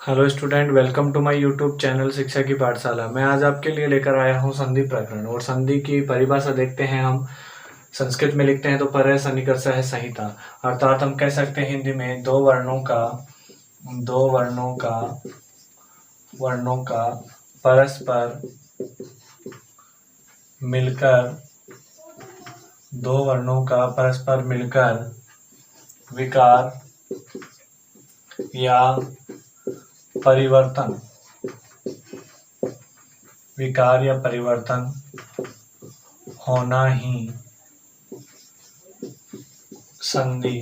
Hello student, welcome to my YouTube channel शिक्षा की पाठशाला। मैं आज आपके लिए लेकर आया हूँ संधि प्रकरण और संधि की परिभाषा देखते हैं। हम संस्कृत में लिखते हैं तो पर सन्निकर्ष है संहिता, अर्थात हम कह सकते हैं हिंदी में दो वर्णों का परस्पर मिलकर विकार या परिवर्तन होना ही संधि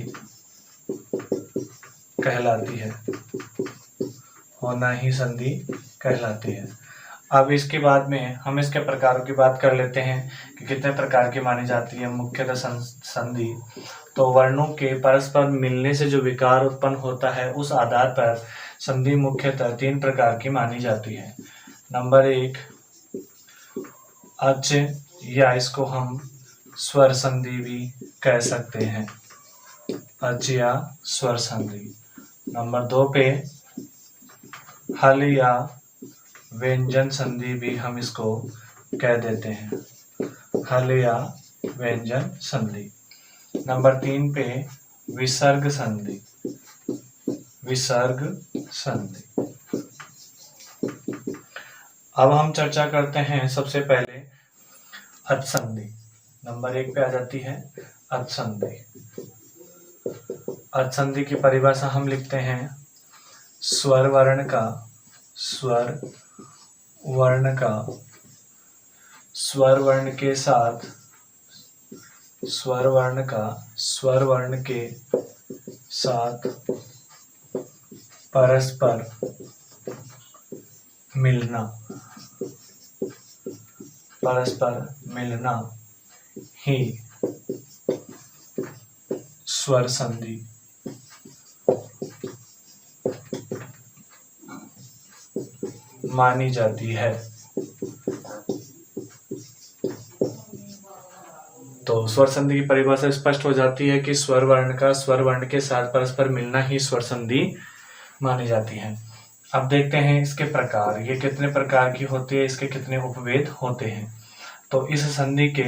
कहलाती है। अब इसके बाद में हम इसके प्रकारों की बात कर लेते हैं कि कितने प्रकार की मानी जाती है मुख्यतः संधि। तो वर्णों के परस्पर मिलने से जो विकार उत्पन्न होता है, उस आधार पर संधि मुख्यतः 3 प्रकार की मानी जाती है। नंबर 1 अच, या इसको हम स्वर संधि भी कह सकते हैं, अच या स्वर संधि। नंबर 2 पे हल या व्यंजन संधि भी हम इसको कह देते हैं, हल या व्यंजन संधि। नंबर 3 पे विसर्ग संधि। अब हम चर्चा करते हैं सबसे पहले अच संधि। नंबर 1 पे आ जाती है अच संधि। अच संधि की परिभाषा हम लिखते हैं स्वर वर्ण के साथ परस्पर मिलना ही स्वर संधि मानी जाती है। तो स्वर संधि की परिभाषा स्पष्ट हो जाती है कि स्वर वर्ण के साथ परस्पर मिलना ही स्वर संधि मानी जाती है। अब देखते हैं इसके प्रकार, ये कितने प्रकार की होती है, इसके कितने उपभेद होते हैं। तो इस संधि के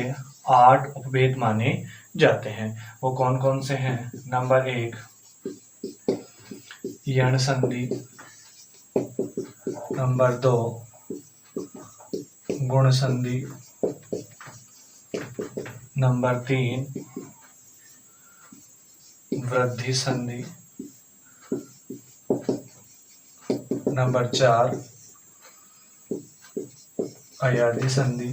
8 उपभेद माने जाते हैं। वो कौन कौन से हैं? नंबर 1 यण संधि, नंबर 2 गुण संधि, नंबर 3 वृद्धि संधि, नंबर 4 अयादि संधि,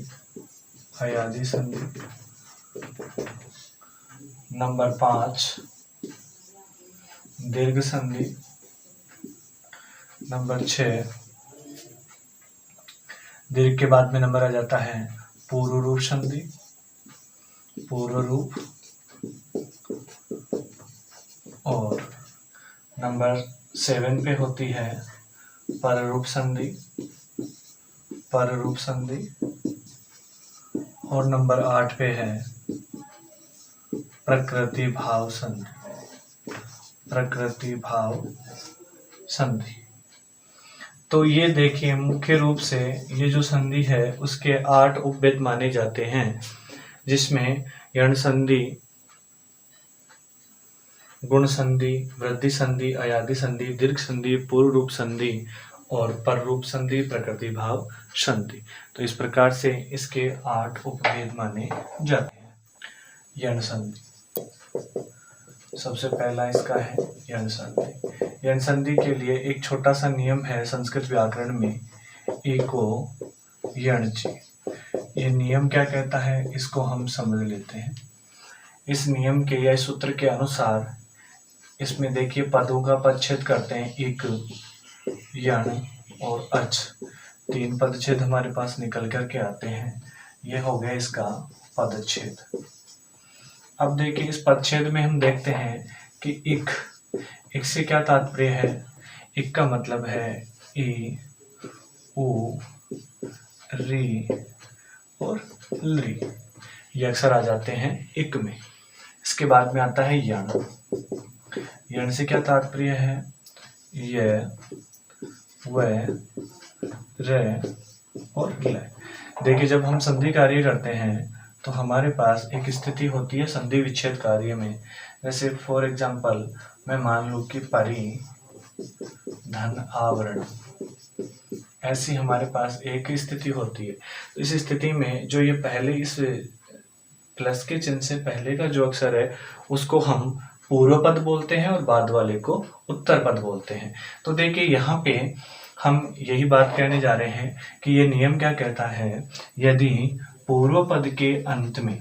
नंबर 5 दीर्घ संधि, नंबर 6 दीर्घ के बाद में नंबर आ जाता है पूर्व रूप संधि, और नंबर 7 पे होती है पररूप संधि, और नंबर 8 पे है प्रकृति भाव संधि। तो ये देखिए, मुख्य रूप से ये जो संधि है उसके 8 उपभेद माने जाते हैं, जिसमें यण संधि, गुण संधि, वृद्धि संधि, अयादि संधि, दीर्घ संधि, पूर्व रूप संधि और पररूप संधि, प्रकृति भाव संधि। तो इस प्रकार से इसके 8 उपभेद माने जाते हैं। यण संधि सबसे पहला इसका है यण संधि। यण संधि के लिए एक छोटा सा नियम है संस्कृत व्याकरण में, एको यणचि। ये नियम क्या कहता है, इसको हम समझ लेते हैं। इस नियम के या सूत्र के अनुसार इसमें देखिए पदों का पदच्छेद करते हैं, एक यण और अच, 3 पदच्छेद हमारे पास निकल करके आते हैं। यह हो गया इसका पदच्छेद। अब देखिए इस पदच्छेद में हम देखते हैं कि इक से क्या तात्पर्य है। इक का मतलब है ई, उ, री और ली, ये अक्सर आ जाते हैं इक में। इसके बाद में आता है यण। यण से क्या तात्पर्य है, य, व, र और ल। देखिए जब हम संधि कार्य करते हैं तो हमारे पास एक स्थिति होती है संधि विच्छेद कार्य में। जैसे फॉर एग्जाम्पल मैं मान लूँ कि परि धन आवरण, ऐसी हमारे पास एक स्थिति होती है। तो इस स्थिति में जो ये पहले इस प्लस के चिन्ह से पहले का जो अक्षर है उसको हम पूर्व पद बोलते हैं और बाद वाले को उत्तर पद बोलते हैं। तो देखिए यहाँ पे हम यही बात कहने जा रहे हैं कि ये नियम क्या कहता है, यदि पूर्व पद के अंत में,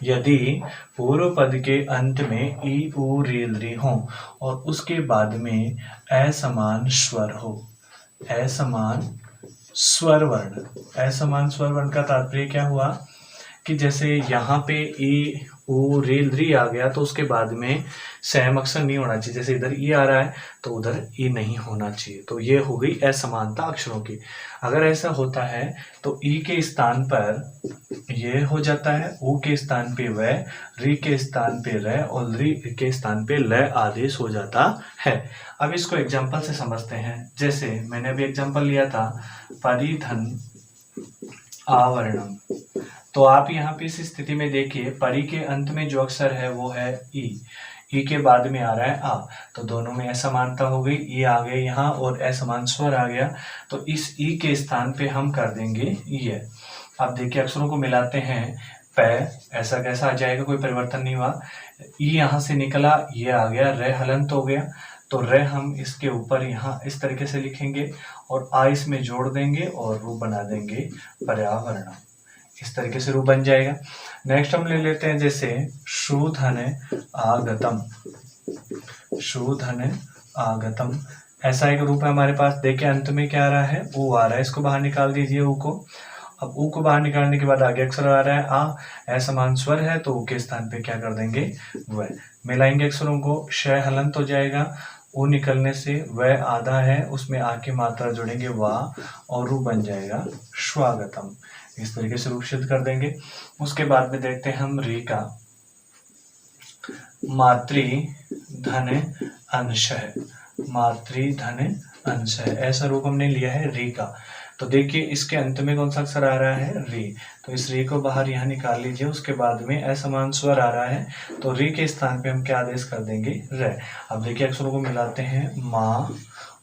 यदि पूर्व पद के अंत में ई उ री ली हो और उसके बाद में असमान स्वर हो, असमान स्वर वर्ण। असमान स्वर वर्ण का तात्पर्य क्या हुआ कि जैसे यहाँ पे ई उ रे री आ गया तो उसके बाद में सैम अक्षर नहीं होना चाहिए। जैसे इधर ई आ रहा है तो उधर ई नहीं होना चाहिए। तो ये हो गई असमानता अक्षरों की। अगर ऐसा होता है तो ई के स्थान पर ये हो जाता है, उ के स्थान पे व, री के स्थान पे र और री के स्थान पे ल आदेश हो जाता है। अब इसको एग्जाम्पल से समझते हैं। जैसे मैंने अभी एग्जाम्पल लिया था परिधन आवरणम। तो आप यहाँ पे इस स्थिति में देखिए परि के अंत में जो अक्षर है वो है ई के बाद में आ रहा है आ, तो दोनों में असमानता हो गई, ई आ गया यहाँ और असमान स्वर आ गया। तो इस ई के स्थान पे हम कर देंगे ये। अब देखिए अक्षरों को मिलाते हैं, प ऐसा कैसा आ जाएगा, कोई परिवर्तन नहीं हुआ। ई यहाँ से निकला, ये आ गया, र हलंत हो गया, तो र हम इसके ऊपर यहाँ इस तरीके से लिखेंगे और आ इसमें जोड़ देंगे और रूप बना देंगे पर्यावरण। इस तरीके से रूप बन जाएगा। नेक्स्ट हम ले लेते हैं जैसे शूधन आगतम, शूधन आगतम, ऐसा एक रूप है हमारे पास। देखिए अंत में क्या आ रहा है, ऊ आ रहा है, इसको बाहर निकाल दीजिए ऊ को। अब ऊ को बाहर निकालने के बाद आगे अक्षर आ रहा है आ, असमान स्वर है तो ऊ के स्थान पे क्या कर देंगे व। मिलाएंगे अक्षरों को, श हलंत हो जाएगा, ऊ निकलने से व आधा है उसमें आ की मात्रा जोड़ेंगे वाह और रू बन जाएगा स्वागतम। इस तरीके से रूप सिद्ध कर देंगे। उसके बाद में देखते हैं हम री का, मातृ धन अंश है, मातृ धन अंश है, ऐसा रूप हमने लिया है री का। तो देखिए इसके अंत में कौन सा अक्षर आ रहा है री, तो इस री को बाहर यहाँ निकाल लीजिए। उसके बाद में असमान स्वर आ रहा है तो री के स्थान पे हम क्या आदेश कर देंगे र। अब देखिए अक्षरों को मिलाते हैं, माँ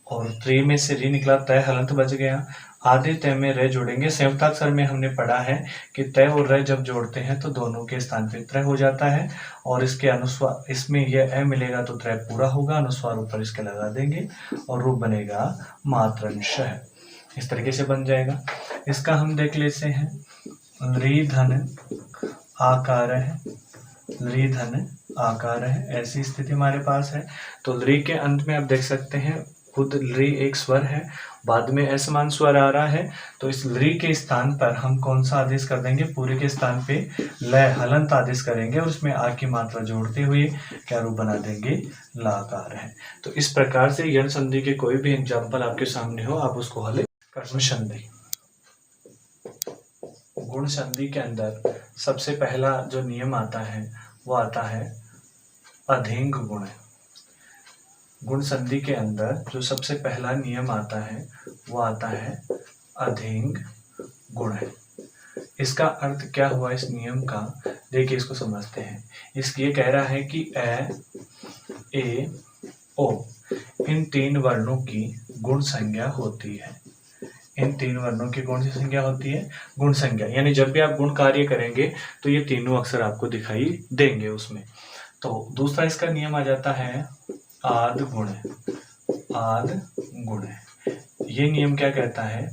और त्रि में से री निकला, तय हलंत बच गया, आधे तय में र जोड़ेंगे। संयुक्ताक्षर में हमने पढ़ा है कि तय और र जब जोड़ते हैं तो दोनों के स्थान पे त्रय हो जाता है और इसके अनुस्वार, इसमें यह अ मिलेगा तो त्रय पूरा होगा, अनुस्वार ऊपर इसके लगा देंगे और रूप बनेगा मातृंश। इस तरीके से बन जाएगा। इसका हम देख लेते हैं, री धन आकार है, री धन आकार है, ऐसी स्थिति हमारे पास है। तो री के अंत में आप देख सकते हैं खुद री एक स्वर है, बाद में असमान स्वर आ रहा है, तो इस री के स्थान पर हम कौन सा आदेश कर देंगे, पूरे के स्थान पे ल हलंत आदेश करेंगे और उसमें आ की मात्रा जोड़ते हुए क्या रूप बना देंगे लाकार है। तो इस प्रकार से यण संधि के कोई भी एग्जाम्पल आपके सामने हो आप उसको हल कर। गुण संधि, गुण संधि के अंदर सबसे पहला जो नियम आता है वो आता है अधिंग गुण। गुण संधि के अंदर जो सबसे पहला नियम आता है वो आता है अधिंग गुण है। इसका अर्थ क्या हुआ इस नियम का, देखिए इसको समझते हैं। ये कह रहा है कि ए, ओ इन तीन वर्णों की गुण संज्ञा होती है। इन तीन वर्णों की कौन सी संज्ञा होती है, गुण संज्ञा, यानी जब भी आप गुण कार्य करेंगे तो ये तीनों अक्षर आपको दिखाई देंगे उसमें। तो दूसरा इसका नियम आ जाता है आद गुण, आद गुण। ये नियम क्या कहता है,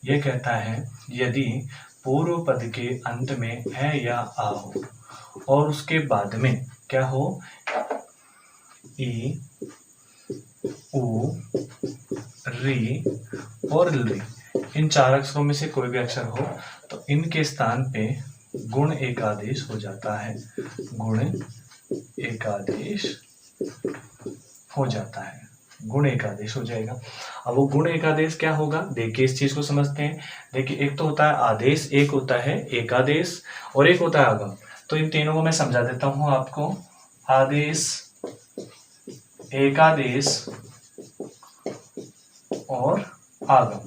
ये कहता है यदि पूर्व पद के अंत में है या आ हो और उसके बाद में क्या हो, ई, उ, री और ली, इन चार अक्षरों में से कोई भी अक्षर हो तो इनके स्थान पे गुण एकादेश हो जाता है, गुण एकादेश हो जाता है, गुण एकादेश हो जाएगा। अब वो गुण एकादेश क्या होगा, देखिए इस चीज को समझते हैं। देखिए एक तो होता है आदेश, एक होता है एकादेश और एक होता है आगम। तो इन तीनों को मैं समझा देता हूं आपको। आदेश, एकादेश और आगम।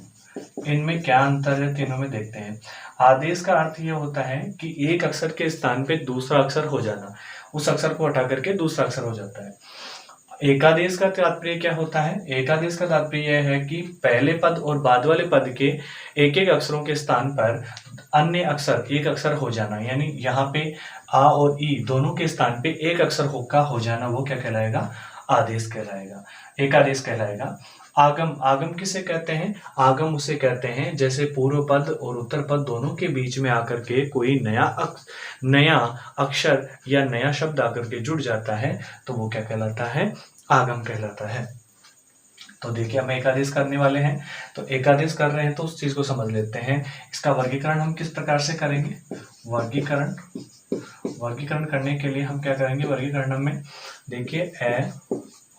इनमें क्या अंतर है तीनों में देखते हैं। आदेश का अर्थ यह होता है कि एक अक्षर के स्थान पे दूसरा अक्षर हो जाना, उस अक्षर को हटा करके दूसरा अक्षर हो जाता है। एकादेश का तात्पर्य क्या होता है? एकादेश का तात्पर्य यह है कि पहले पद और बाद वाले पद के एक एक अक्षरों के स्थान पर अन्य अक्षर एक अक्षर हो जाना, यानी यहाँ पे आ और ई दोनों के स्थान पे एक अक्षर का हो जाना, वो क्या कहलाएगा? आदेश कहलाएगा, एकादेश कहलाएगा। आगम, आगम किसे कहते हैं? आगम उसे कहते हैं जैसे पूर्व पद और उत्तर पद दोनों के बीच में आकर के कोई नया अक्षर या नया शब्द आकर के जुड़ जाता है, तो वो क्या कहलाता है? आगम कहलाता है। तो देखिए हम एकादेश करने वाले हैं, तो एकादेश कर रहे हैं तो उस चीज को समझ लेते हैं। इसका वर्गीकरण हम किस प्रकार से करेंगे? वर्गीकरण करने के लिए हम क्या करेंगे? वर्गीकरण में देखिए ए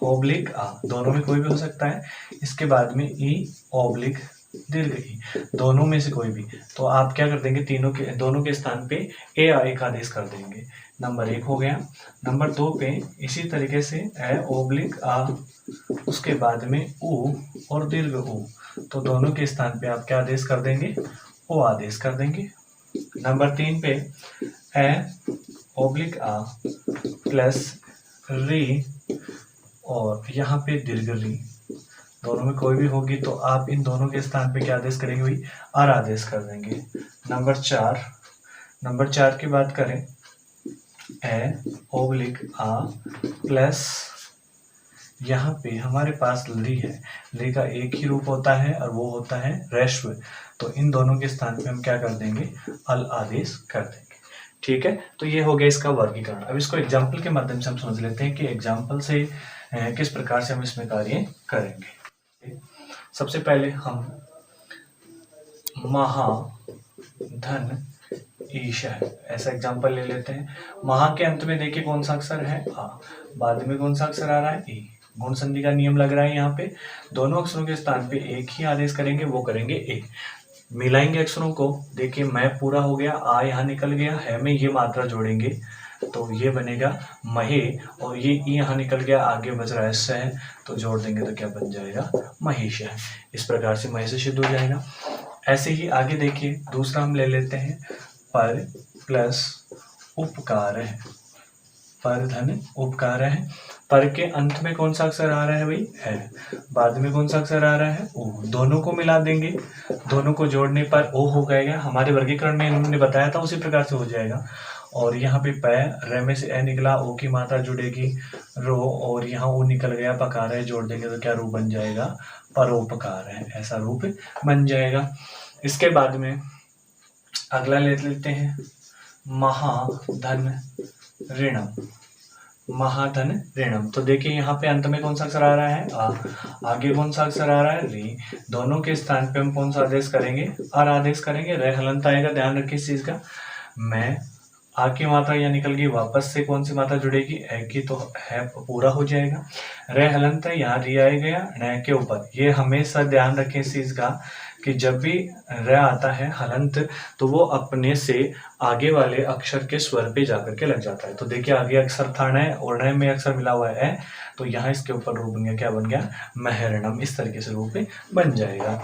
ओब्लिक आ, दोनों में कोई भी हो सकता है। इसके बाद में ई ओब्लिक दीर्घ ई, दोनों में से कोई भी, तो आप क्या कर देंगे? दोनों के स्थान पे ए एकादेश कर देंगे। नंबर 1 हो गया। नंबर 2 पे इसी तरीके से ए ओब्लिक आ, उसके बाद में उ और दीर्घ उ, तो दोनों के स्थान पे आप क्या आदेश कर देंगे? ओ आदेश कर देंगे। नंबर 3 पे ए ओब्लिक आ प्लस री और यहाँ पे दीर्घ री, दोनों में कोई भी होगी तो आप इन दोनों के स्थान पे क्या आदेश करेंगे? वही अर आदेश कर देंगे। नंबर 4 की बात करें, ए ओब्लिक आ प्लस यहाँ पे हमारे पास ली है, ली का एक ही रूप होता है और वो होता है रेश्व, तो इन दोनों के स्थान पे हम क्या कर देंगे? अल आदेश कर देंगे। ठीक है, तो ये हो गया इसका वर्गीकरण। अब इसको एग्जाम्पल के माध्यम से हम समझ लेते हैं कि एग्जाम्पल से किस प्रकार से हम इसमें कार्य करेंगे। सबसे पहले हम महा धन ईश है ऐसा एग्जाम्पल ले लेते हैं। महा के अंत में देखिए कौन सा अक्षर है? आ, बाद में कौन सा अक्षर आ रहा है? ई। गुण संधि का नियम लग रहा है यहाँ पे, दोनों अक्षरों के स्थान पे एक ही आदेश करेंगे, वो करेंगे ए। मिलाएंगे अक्षरों को, देखिए मैं पूरा हो गया, आ यहाँ निकल गया, है में ये मात्रा जोड़ेंगे तो ये बनेगा महे, और ये ई यहाँ निकल गया, आगे बच रहा है स है, तो जोड़ देंगे तो क्या बन जाएगा? महिष है। इस प्रकार से महिष सिद्ध हो जाएगा। ऐसे ही आगे देखिए दूसरा हम ले लेते हैं, पर प्लस उपकार है, पर धन उपकार है। पर के अंत में कौन सा अक्षर आ रहा है? भाई है। बाद में कौन सा अक्षर आ रहा है? ओ। दोनों को मिला देंगे, दोनों को जोड़ने पर ओ हो जाएगा। हमारे वर्गीकरण में इन्होंने बताया था उसी प्रकार से हो जाएगा। और यहाँ पे पै, रे में से ए निकला, ओ की मात्रा जुड़ेगी रो, और यहाँ ओ निकल गया, पकार है, जोड़ देंगे तो क्या रूप बन जाएगा? परोपकार है, ऐसा रूप बन जाएगा। इसके बाद में अगला ले लेते हैं, महाधन ऋणम। महाधन ऋणम, तो देखिए यहाँ पे अंत में कौन सा अक्षर आ रहा है? आ। आगे कौन सा अक्षर आ रहा है? री। दोनों के स्थान पे हम कौन सा आदेश करेंगे? अर आदेश करेंगे। रे हलंत आएगा, ध्यान रखिए इस चीज का। मैं आ की मात्रा यहाँ निकल गई, वापस से कौन सी मात्रा जुड़ेगी? ए की, तो है पूरा हो जाएगा। रे हलंत है, यहाँ री आए गया न के ऊपर। ये हमेशा ध्यान रखें इस चीज का कि जब भी र आता है हलंत, तो वो अपने से आगे वाले अक्षर के स्वर पे जाकर के लग जाता है। तो देखिए आगे अक्षर था न, और न में अक्षर मिला हुआ है, तो यहाँ इसके ऊपर रूप बन गया, क्या बन गया? महरणम। इस तरीके से रूप बन जाएगा।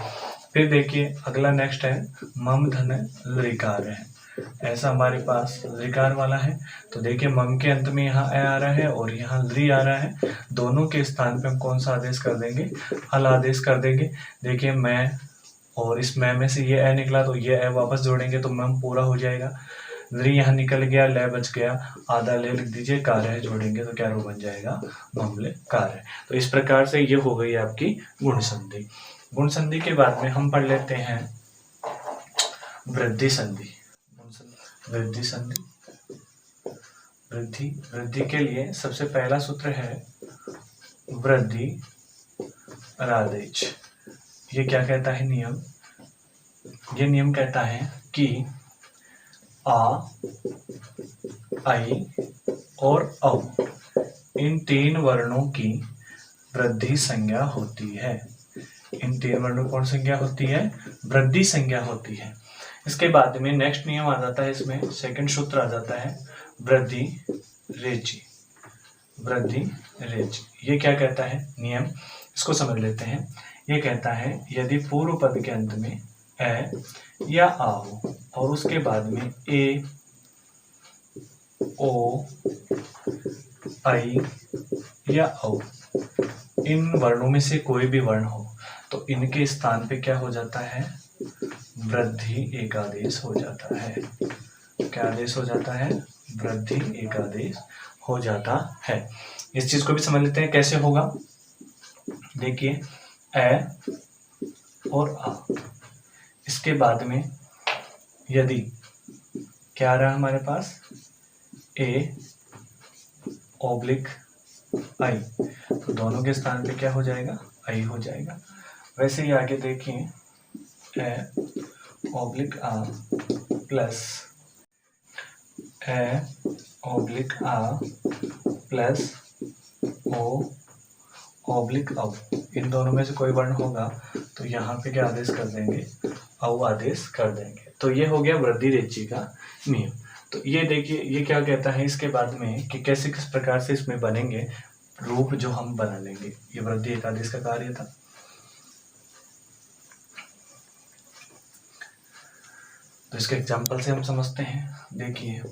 फिर देखिए अगला नेक्स्ट है, मम धन लृकार है, ऐसा हमारे पास लृकार वाला है। तो देखिए मम के अंत में यहाँ ए आ रहा है और यहाँ लृ आ रहा है, दोनों के स्थान पे हम कौन सा आदेश कर देंगे? हल आदेश कर देंगे। देखिए मैं, और इस मैं में से ये ए निकला, तो ये ए वापस जोड़ेंगे तो मम पूरा हो जाएगा। लृ यहाँ निकल गया, ले बच गया, आधा ले लिख दीजिए, कार्य है जोड़ेंगे तो क्या रूप बन जाएगा? ममले कार्य। तो इस प्रकार से ये हो गई आपकी गुण संधि। गुण संधि के बाद में हम पढ़ लेते हैं वृद्धि संधि। वृद्धि संधि, वृद्धि के लिए सबसे पहला सूत्र है वृद्धि रादेच। ये क्या कहता है नियम? ये नियम कहता है कि आ, आई और औ, इन तीन वर्णों की वृद्धि संज्ञा होती है। इन तीन वर्णों की कौन संज्ञा होती है? वृद्धि संज्ञा होती है। इसके बाद में नेक्स्ट नियम आ जाता है, इसमें सेकंड सूत्र आ जाता है वृद्धि रेची। वृद्धि रेची ये क्या कहता है नियम? इसको समझ लेते हैं। ये कहता है यदि पूर्व पद के अंत में ए या आ हो और उसके बाद में ए, ओ, आई या औ, इन वर्णों में से कोई भी वर्ण हो तो इनके स्थान पे क्या हो जाता है, वृद्धि एकादेश हो जाता है। क्या आदेश हो जाता है, वृद्धि एकादेश हो जाता है। इस चीज को भी समझ लेते हैं कैसे होगा। देखिए ए और आ, इसके बाद में यदि क्या आ रहा है हमारे पास, ए ऑब्लिक आई, तो दोनों के स्थान पे क्या हो जाएगा, आई हो जाएगा। वैसे ही आगे देखिए ए ऑब्लिक आ प्लस ए ऑब्लिक आ प्लस ओ ऑब्लिक औ, इन दोनों में से कोई वर्ण होगा तो यहाँ पे क्या आदेश कर देंगे, औ आदेश कर देंगे। तो ये हो गया वृद्धि रेचि का नियम। तो ये देखिए ये क्या कहता है इसके बाद में कि कैसे किस प्रकार से इसमें बनेंगे रूप जो हम बना लेंगे। ये वृद्धि एकादेश का कार्य था। तो इसके एग्जाम्पल से हम समझते हैं। देखिए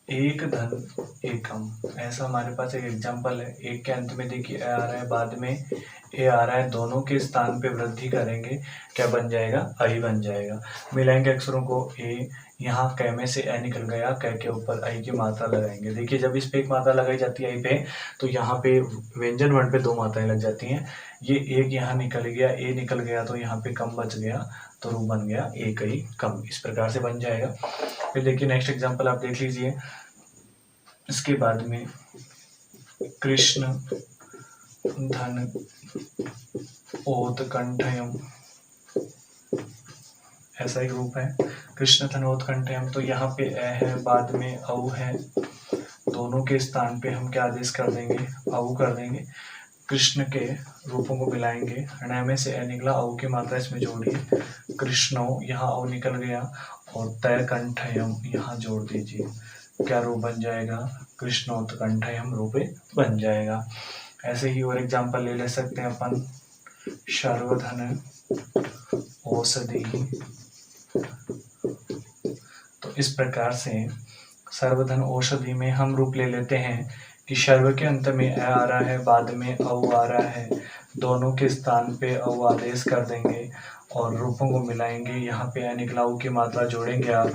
एक धन एकम, ऐसा हमारे पास एक एग्जाम्पल है। एक के अंत में देखिए ए आ रहा है, बाद में ए आ रहा है, दोनों के स्थान पे वृद्धि करेंगे, क्या बन जाएगा, आई बन जाएगा। मिलाएंगे अक्षरों को, ए यहाँ कै में से ए निकल गया, कै के ऊपर आई की मात्रा लगाएंगे। देखिए जब इस पे एक मात्रा लगाई जाती है आई पे, तो यहाँ पे व्यंजन वर्ण पे दो मात्राएं लग जाती हैं। ये एक यहाँ निकल गया, ए निकल गया, तो यहाँ पे कम बच गया, तो रूप बन गया एक ही कम, इस प्रकार से बन जाएगा। फिर देखिए नेक्स्ट एग्जाम्पल आप देख लीजिए। इसके बाद में कृष्ण धन ओतकंठयम, ऐसा ही रूप है कृष्ण धन ओतकंठयम। तो यहाँ पे ए है, बाद में औ है, दोनों के स्थान पे हम क्या आदेश कर देंगे, औ कर देंगे। कृष्ण के रूपों को मिलाएंगे, ण में से ए निकला, औ की मात्रा इसमें जोड़िए, कृष्णो, यहाँ औ निकल गया, और तय कंठयम यहाँ जोड़ दीजिए, क्या रूप बन जाएगा, कृष्णोत्कंठयम रूप बन जाएगा। ऐसे ही और एग्जाम्पल ले सकते हैं अपन, सर्वधन औषधि। तो इस प्रकार से सर्वधन औषधि में हम रूप ले लेते हैं कि सर्व के अंत में ए आ रहा है, बाद में औ आ रहा है, दोनों के स्थान पे औ आदेश कर देंगे और रूपों को मिलाएंगे। यहाँ पे ए निकला, औ की मात्रा जोड़ेंगे आप,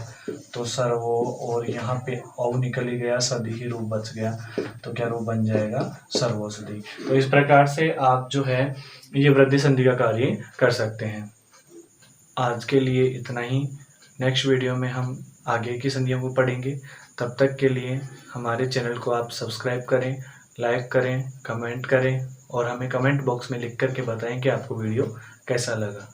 तो सर्वो, और यहाँ पे औ निकल ही गया, सदी ही रूप बच गया, तो क्या रूप बन जाएगा, सर्वोषधि। तो इस प्रकार से आप जो है ये वृद्धि संधि का कार्य कर सकते हैं। आज के लिए इतना ही। नेक्स्ट वीडियो में हम आगे की संधियों को पढ़ेंगे। तब तक के लिए हमारे चैनल को आप सब्सक्राइब करें, लाइक करें, कमेंट करें और हमें कमेंट बॉक्स में लिख करके बताएं कि आपको वीडियो कैसा लगा।